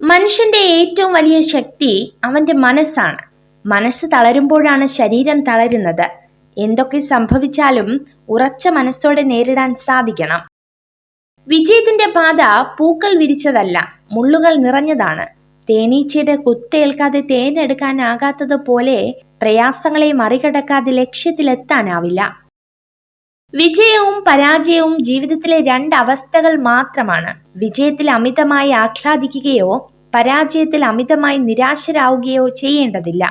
മനുഷ്യന്റെ ഏറ്റവും വലിയ ശക്തി അവന്റെ മനസ്സാണ്. മനസ്സ് തളരുമ്പോഴാണ് ശരീരം തളരുന്നത്. എന്തൊക്കെ സംഭവിച്ചാലും ഉറച്ച മനസ്സോടെ നേരിടാൻ സാധിക്കണം. വിജയത്തിന്റെ പാത പൂക്കൾ വിരിച്ചതല്ല, മുള്ളുകൾ നിറഞ്ഞതാണ്. തേനീച്ചയുടെ കുത്തേൽക്കാതെ തേനെടുക്കാനാകാത്തതുപോലെ പ്രയാസങ്ങളെ മറികടക്കാതെ ലക്ഷ്യത്തിലെത്താനാവില്ല. വിജയവും പരാജയവും ജീവിതത്തിലെ രണ്ട് അവസ്ഥകൾ മാത്രമാണ്. വിജയത്തിൽ അമിതമായി ആഹ്ലാദിക്കുകയോ പരാജയത്തിൽ അമിതമായി നിരാശരാവുകയോ ചെയ്യേണ്ടതില്ല.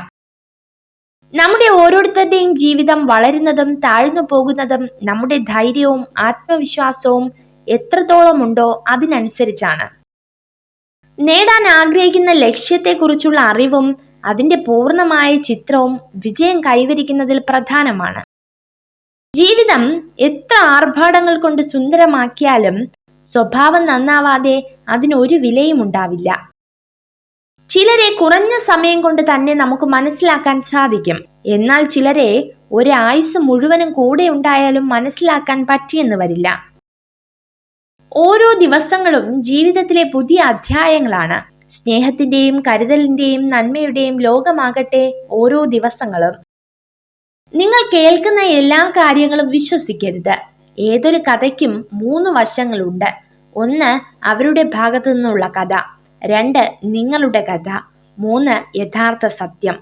നമ്മുടെ ഓരോരുത്തരുടെയും ജീവിതം വളരുന്നതും താഴ്ന്നു പോകുന്നതും നമ്മുടെ ധൈര്യവും ആത്മവിശ്വാസവും എത്രത്തോളം ഉണ്ടോ അതിനനുസരിച്ചാണ്. നേടാൻ ആഗ്രഹിക്കുന്ന ലക്ഷ്യത്തെക്കുറിച്ചുള്ള അറിവും അതിന്റെ പൂർണ്ണമായ ചിത്രവും വിജയം കൈവരിക്കുന്നതിൽ പ്രധാനമാണ്. ജീവിതം എത്ര ആർഭാടങ്ങൾ കൊണ്ട് സുന്ദരമാക്കിയാലും സ്വഭാവം നന്നാവാതെ അതിനൊരു വിലയും ഉണ്ടാവില്ല. ചിലരെ കുറഞ്ഞ സമയം കൊണ്ട് തന്നെ നമുക്ക് മനസ്സിലാക്കാൻ സാധിക്കും. എന്നാൽ ചിലരെ ഒരായുസ് മുഴുവനും കൂടെ ഉണ്ടായാലും മനസ്സിലാക്കാൻ പറ്റിയെന്ന് വരില്ല. ഓരോ ദിവസങ്ങളും ജീവിതത്തിലെ പുതിയ അധ്യായങ്ങളാണ്. സ്നേഹത്തിന്റെയും കരുതലിന്റെയും നന്മയുടെയും ലോകമാകട്ടെ ഓരോ ദിവസങ്ങളും. നിങ്ങൾ കേൾക്കുന്ന എല്ലാ കാര്യങ്ങളും വിശ്വസിക്കരുത്. ഏതൊരു കഥയ്ക്കും 3 വശങ്ങളുണ്ട്. 1 അവരുടെ ഭാഗത്തു നിന്നുള്ള കഥ, 2 നിങ്ങളുടെ കഥ, 3 യഥാർത്ഥ സത്യം.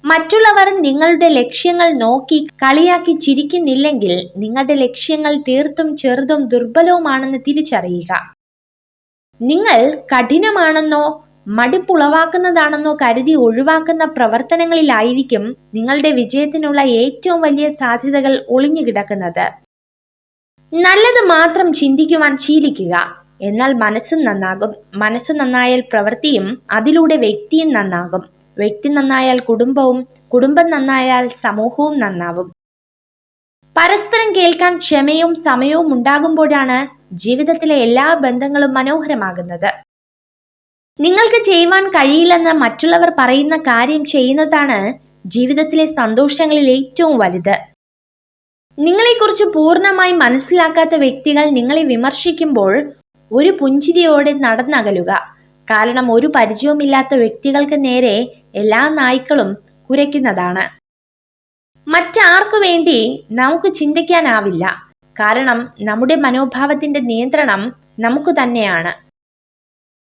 മറ്റുള്ളവർ നിങ്ങളുടെ ലക്ഷ്യങ്ങൾ നോക്കി കളിയാക്കി ചിരിക്കുന്നില്ലെങ്കിൽ നിങ്ങളുടെ ലക്ഷ്യങ്ങൾ തീർത്തും ചെറുതും ദുർബലവുമാണെന്ന് തിരിച്ചറിയുക. നിങ്ങൾ കഠിനമാണെന്നോ മടിപ്പുളവാക്കുന്നതാണെന്നോ കരുതി ഒഴിവാക്കുന്ന പ്രവർത്തനങ്ങളിലായിരിക്കും നിങ്ങളുടെ വിജയത്തിനുള്ള ഏറ്റവും വലിയ സാധ്യതകൾ ഒളിഞ്ഞുകിടക്കുന്നത്. നല്ലത് മാത്രം ചിന്തിക്കുവാൻ ശീലിക്കുക. എന്നാൽ മനസ്സും നന്നാകും. മനസ്സ് നന്നായാൽ പ്രവൃത്തിയും അതിലൂടെ വ്യക്തിയും നന്നാകും. വ്യക്തി നന്നായാൽ കുടുംബവും, കുടുംബം നന്നായാൽ സമൂഹവും നന്നാവും. പരസ്പരം കേൾക്കാൻ ക്ഷമയും സമയവും ഉണ്ടാകുമ്പോഴാണ് ജീവിതത്തിലെ എല്ലാ ബന്ധങ്ങളും മനോഹരമാകുന്നത്. നിങ്ങൾക്ക് ചെയ്യുവാൻ കഴിയില്ലെന്ന് മറ്റുള്ളവർ പറയുന്ന കാര്യം ചെയ്യുന്നതാണ് ജീവിതത്തിലെ സന്തോഷങ്ങളിൽ ഏറ്റവും വലുത്. നിങ്ങളെക്കുറിച്ച് പൂർണ്ണമായി മനസ്സിലാക്കാത്ത വ്യക്തികൾ നിങ്ങളെ വിമർശിക്കുമ്പോൾ ഒരു പുഞ്ചിരിയോടെ നടന്നകലുക. കാരണം ഒരു പരിചയവുമില്ലാത്ത വ്യക്തികൾക്ക് നേരെ എല്ലാ നായ്ക്കളും കുരയ്ക്കുന്നതാണ്. മറ്റാർക്കു വേണ്ടി നമുക്ക് ചിന്തിക്കാനാവില്ല. കാരണം നമ്മുടെ മനോഭാവത്തിന്റെ നിയന്ത്രണം നമുക്ക് തന്നെയാണ്.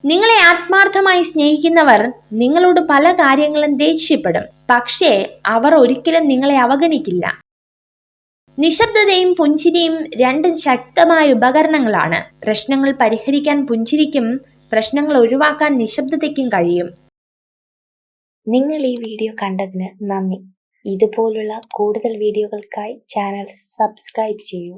നിങ്ങളെ ആത്മാർത്ഥമായി സ്നേഹിക്കുന്നവർ നിങ്ങളോട് പല കാര്യങ്ങളും ദേഷ്യപ്പെടും. പക്ഷേ അവർ ഒരിക്കലും നിങ്ങളെ അവഗണിക്കില്ല. നിശബ്ദതയും പുഞ്ചിരിയും രണ്ടും ശക്തമായ ഉപകരണങ്ങളാണ്. പ്രശ്നങ്ങൾ പരിഹരിക്കാൻ പുഞ്ചിരിക്കും പ്രശ്നങ്ങൾ ഒഴിവാക്കാൻ നിശബ്ദതയ്ക്കും കഴിയും. നിങ്ങൾ ഈ വീഡിയോ കണ്ടതിന് നന്ദി. ഇതുപോലുള്ള കൂടുതൽ വീഡിയോകൾക്കായി ചാനൽ സബ്സ്ക്രൈബ് ചെയ്യൂ.